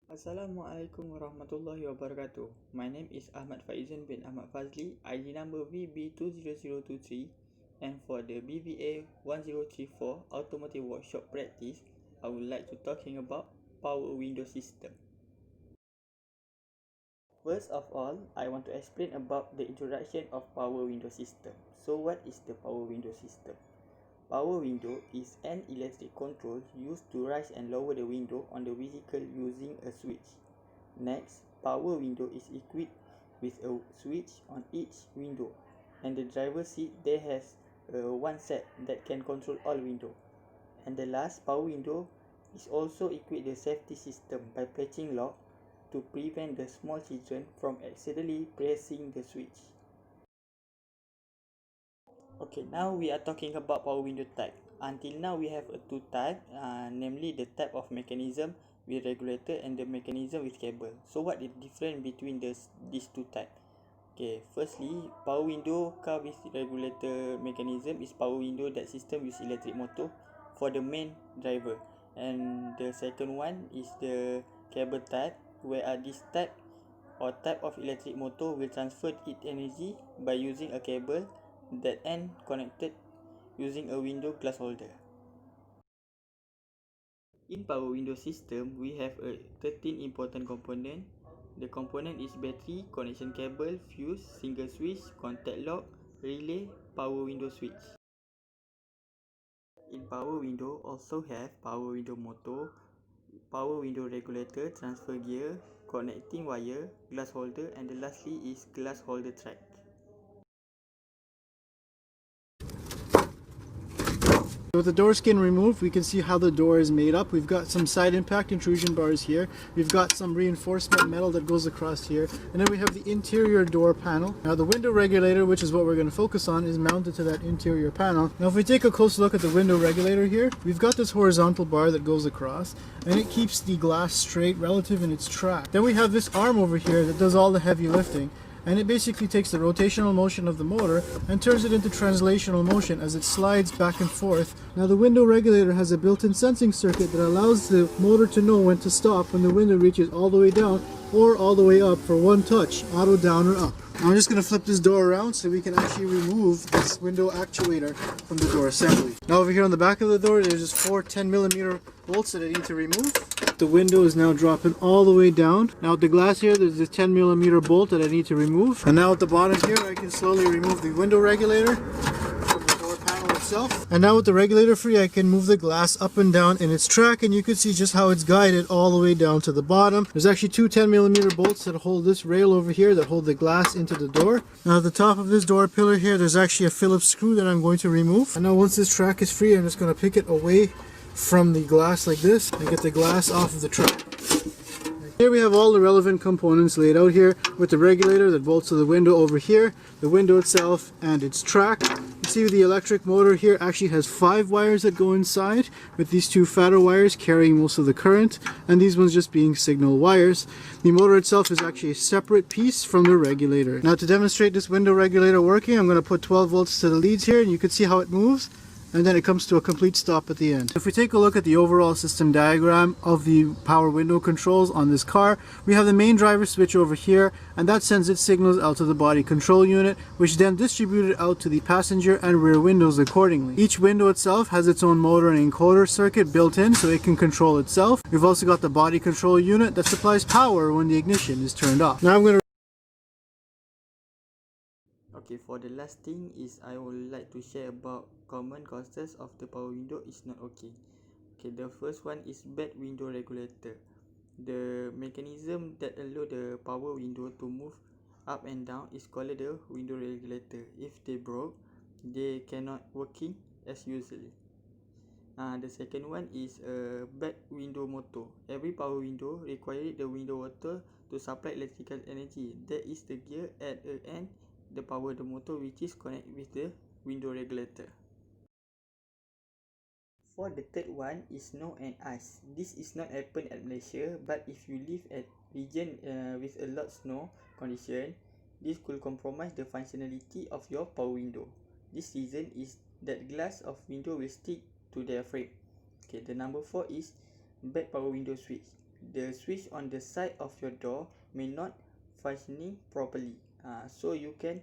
Assalamualaikum warahmatullahi wabarakatuh. My name is Ahmad Faizan bin Ahmad Fazli, ID number VB20023, and for the BVA 1034 Automotive Workshop Practice, I would like to talking about power window system. First of all, I want to explain about the introduction of power window system. So what is the power window system? Power window is an electric control used to raise and lower the window on the vehicle using a switch. Next, power window is equipped with a switch on each window, and the driver's seat there has one set that can control all window. And the last, power window is also equipped with a safety system by patching lock to prevent the small children from accidentally pressing the switch. Okay, now we are talking about power window type. Until now we have a two type, namely the type of mechanism with regulator and the mechanism with cable. So what is different between these two type? Okay, firstly, power window car with regulator mechanism is power window that system use electric motor for the main driver. And the second one is the cable type, where this type or type of electric motor will transfer its energy by using a cable that end connected using a window glass holder. In power window system, we have a 13 important component. The component is battery, connection cable, fuse, single switch, contact lock, relay, power window switch. In power window also have power window motor, power window regulator, transfer gear, connecting wire, glass holder, and the lastly is glass holder track. With the door skin removed, we can see how the door is made up. We've got some side impact intrusion bars here. We've got some reinforcement metal that goes across here. And then we have the interior door panel. Now the window regulator, which is what we're going to focus on, is mounted to that interior panel. Now if we take a close look at the window regulator here, we've got this horizontal bar that goes across, and it keeps the glass straight relative in its track. Then we have this arm over here that does all the heavy lifting. And it basically takes the rotational motion of the motor and turns it into translational motion as it slides back and forth. Now the window regulator has a built-in sensing circuit that allows the motor to know when to stop when the window reaches all the way down or all the way up for one touch, auto down or up. Now I'm just going to flip this door around so we can actually remove this window actuator from the door assembly. Now over here on the back of the door, there's just four 10mm bolts that I need to remove. The window is now dropping all the way down. Now at the glass here, there's this 10mm bolt that I need to remove. And now at the bottom here, I can slowly remove the window regulator from the door panel itself. And now with the regulator free, I can move the glass up and down in its track, and you can see just how it's guided all the way down to the bottom. There's actually two 10mm bolts that hold this rail over here that hold the glass into the door. Now at the top of this door pillar here, there's actually a Phillips screw that I'm going to remove. And now once this track is free, I'm just going to pick it away from the glass like this and get the glass off of the track. Here we have all the relevant components laid out here with the regulator that bolts to the window over here, the window itself and its track. You see the electric motor here actually has 5 wires that go inside, with these 2 fatter wires carrying most of the current and these ones just being signal wires. The motor itself is actually a separate piece from the regulator. Now to demonstrate this window regulator working, I'm going to put 12 volts to the leads here and you can see how it moves. And then it comes to a complete stop at the end. If we take a look at the overall system diagram of the power window controls on this car, we have the main driver switch over here, and that sends its signals out to the body control unit, which then distributes it out to the passenger and rear windows accordingly. Each window itself has its own motor and encoder circuit built in so it can control itself. We've also got the body control unit that supplies power when the ignition is turned off. Now I'm going to Okay, for the last thing is I would like to share about common causes of the power window is not okay. Okay, the first one is bad window regulator. The mechanism that allow the power window to move up and down is called the window regulator. If they broke, they cannot working as usually. The second one is a bad window motor. Every power window requires the window motor to supply electrical energy. There is the gear at the end the power the motor which is connected with the window regulator. For the third one is snow and ice. This is not happen at Malaysia, but if you live at region with a lot snow condition, this could compromise the functionality of your power window. This reason is that glass of window will stick to their frame. Okay, the number 4 is bad power window switch. the switch on the side of your door may not functioning properly, so you can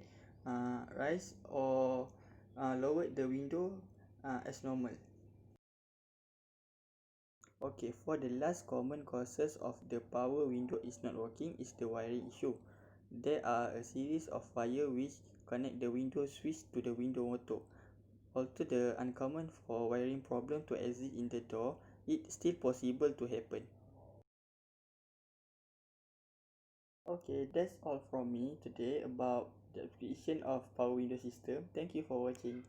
raise or lower the window as normal. Okay, for the last common causes of the power window is not working is the wiring issue. There are a series of wire which connect the window switch to the window motor. Although the uncommon for wiring problem to exist in the door, it's still possible to happen. Okay, that's all from me today about the application of power window system. Thank you for watching.